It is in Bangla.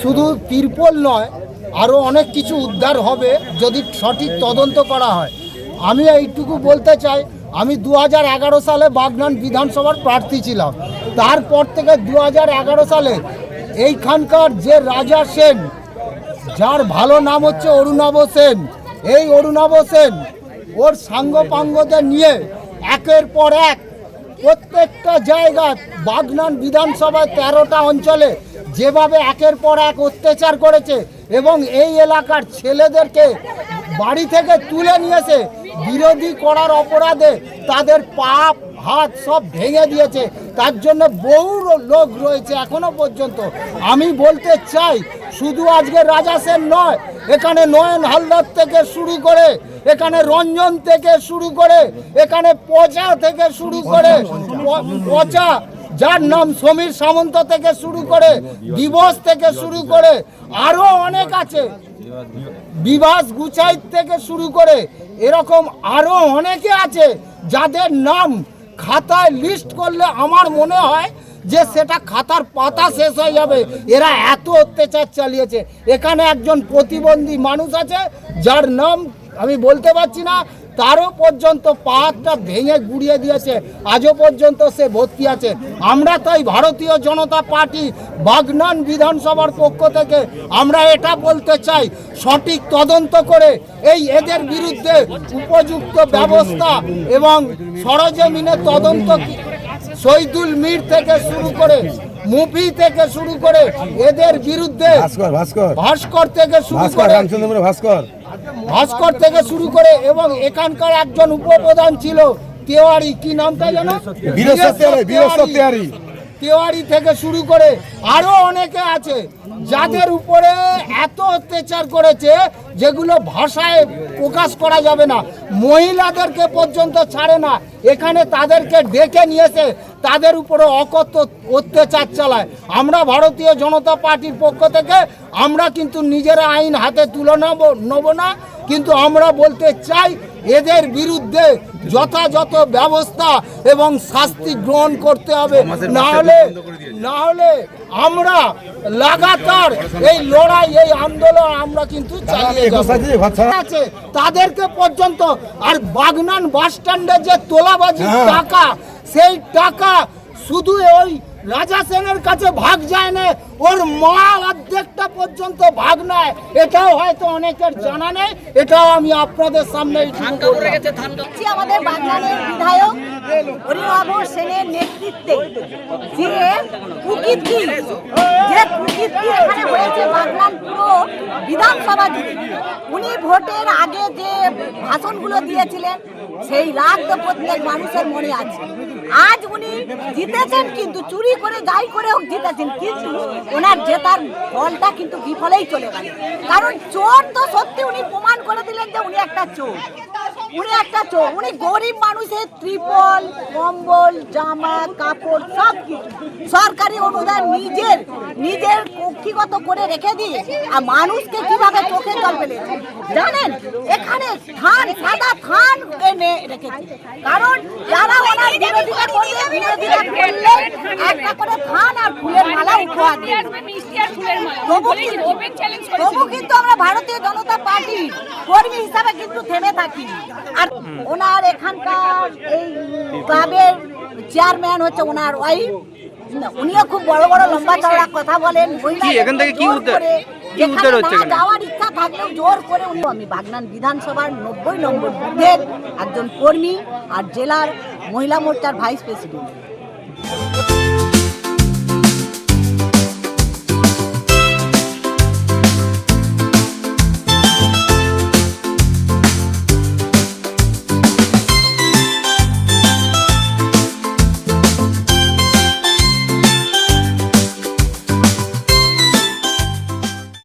শুধু তিরপল নয়, আরও অনেক কিছু উদ্ধার হবে যদি সঠিক তদন্ত করা হয়। আমি এইটুকু বলতে চাই, আমি 2011 সালে বাগনান বিধানসভার প্রার্থী ছিলাম। তারপর থেকে 2011 সালে এইখানকার যে রাজা সেন, যার ভালো নাম হচ্ছে অরুণাভ সেন, এই অরুণাভ সেন ওর সাঙ্গপাঙ্গদের নিয়ে একের পর এক প্রত্যেকটা জায়গায় বাগনান বিধানসভায় 13টা অঞ্চলে যেভাবে একের পর এক অত্যাচার করেছে এবং এই এলাকার ছেলেদেরকে বাড়ি থেকে তুলে নিয়েছে, বিরোধী করার অপরাধে তাদের পা হাত সব ভেঙে দিয়েছে। তার জন্য বহু লোক রয়েছে এখনো পর্যন্ত। আমি বলতে চাই, শুধু আজকে রাজা সেন নয়, এখানে নয়ন হালদার থেকে শুরু করে, এখানে রঞ্জন থেকে শুরু করে, এখানে পচা থেকে শুরু করে, পচা যার নাম সমীর সামন্ত থেকে শুরু করে, দিবস থেকে শুরু করে, আরও অনেক আছে, বিভাস গুচাই থেকে শুরু করে, এরকম আরও অনেকে আছে যাদের নাম খাতায় লিস্ট করলে আমার মনে হয় যে সেটা খাতার পাতা শেষ হয়ে যাবে। এরা এত অত্যাচার চালিয়েছে। এখানে একজন প্রতিবন্ধী মানুষ আছে যার নাম আমি বলতে পারছি না, তারও পর্যন্ত পাহাড়টা ভেঙে গুড়িয়ে দিয়েছে, আজও পর্যন্ত সে ভর্তি আছে। আমরা তাই ভারতীয় জনতা পার্টি বাগনান বিধানসভার পক্ষ থেকে আমরা এটা বলতে চাই, সঠিক তদন্ত করে এদের বিরুদ্ধে উপযুক্ত ব্যবস্থা এবং সরজমিনে তদন্ত, শহীদুল মীর থেকে শুরু করে, মুফি থেকে শুরু করে, এদের বিরুদ্ধে ভাস্কর থেকে শুরু করে, ভাস্কর থেকে শুরু করে, এবং এখানকার একজন উপপ্রধান ছিল তেওয়ারি, কি নামটা জানো, তেওয়ারি থেকে শুরু করে আরো অনেকে আছে যাদের উপরে এত অত্যাচার করেছে যেগুলো ভাষায় প্রকাশ করা যাবে না। মহিলাদেরকে পর্যন্ত ছাড়ে না, এখানে তাদেরকে ডেকে নিয়েছে, তাদের উপরে অকথ্য অত্যাচার চালায়। আমরা ভারতীয় জনতা পার্টির পক্ষ থেকে আমরা কিন্তু নিজেরা আইন হাতে তুলে নেব না, কিন্তু আমরা বলতে চাই এদের বিরুদ্ধে যথাযথ ব্যবস্থা এবং শাস্তি গ্রহণ করতে হবে। না হলে আমরা লাগাতার এই লড়াই, এই আন্দোলন আমরা কিন্তু চালিয়ে যাব। তাদেরকে পর্যন্ত, আর বাগনান বাস স্ট্যান্ডে যে তোলাবাজির টাকা, সেই টাকা শুধু ওই রাজা সেনের কাছে ভাগ যায় না, ওর মা অর্ধেকটা পর্যন্ত ভাগ নেয়। এটাও হয়তো অনেকের জানা নেই, এটাও আমি আপনাদের সামনে আমাদের বাগনানের বিধায়ক অরুণাভ সেনের নেতৃত্বে যে কুকীর্তি এখানে হয়েছে বাগনান পুরো বিধানসভা জুড়ে, উনি ভোটের আগে যে ভাষণগুলো দিয়েছিলেন সেই রাগ তো প্রত্যেক মানুষের মনে আছে। আজ উনি জিতেছেন, কিন্তু চুরি করে যাই করে হোক জিতেছেন, কিন্তু ওনার জেতার ফলটা কিন্তু বিফলেই চলে গেল। কারণ চোর তো সত্যি উনি প্রমাণ করে দিলেন যে উনি একটা চোর। উনি গরিব মানুষের ত্রিপল, কম্বল, জামা কাপড় সব কিছু সরকারি অনুদান নিজের কক্ষিগত করে রেখে দিয়ে আর মানুষকে কিভাবে চোখে জল ফেলে জানেন। এখানে থান, সাদা থান এনে রেখেছে, কারণ যারা ওনার বিরোধিতা করলে একটা করে থান আর ফুলের মালা উপহার দিয়ে। তবু কিন্তু আমরা ভারতীয় জনতা পার্টি কর্মী হিসাবে কিন্তু থেমে থাকি। আর ওনার এখানকার এই ক্লাবের চেয়ারম্যান হচ্ছে ওনার ওয়াইফ, উনিও খুব বড় বড় লম্বা চওড়া কথা বলেন। এখান থেকে কি উদ্ধার হচ্ছে? যাওয়ার ইচ্ছা থাকলেও জোর করে উনি। আমি বাগনান বিধানসভার 90 নম্বর বুথের একজন কর্মী আর জেলার মহিলা মোর্চার ভাইস প্রেসিডেন্ট।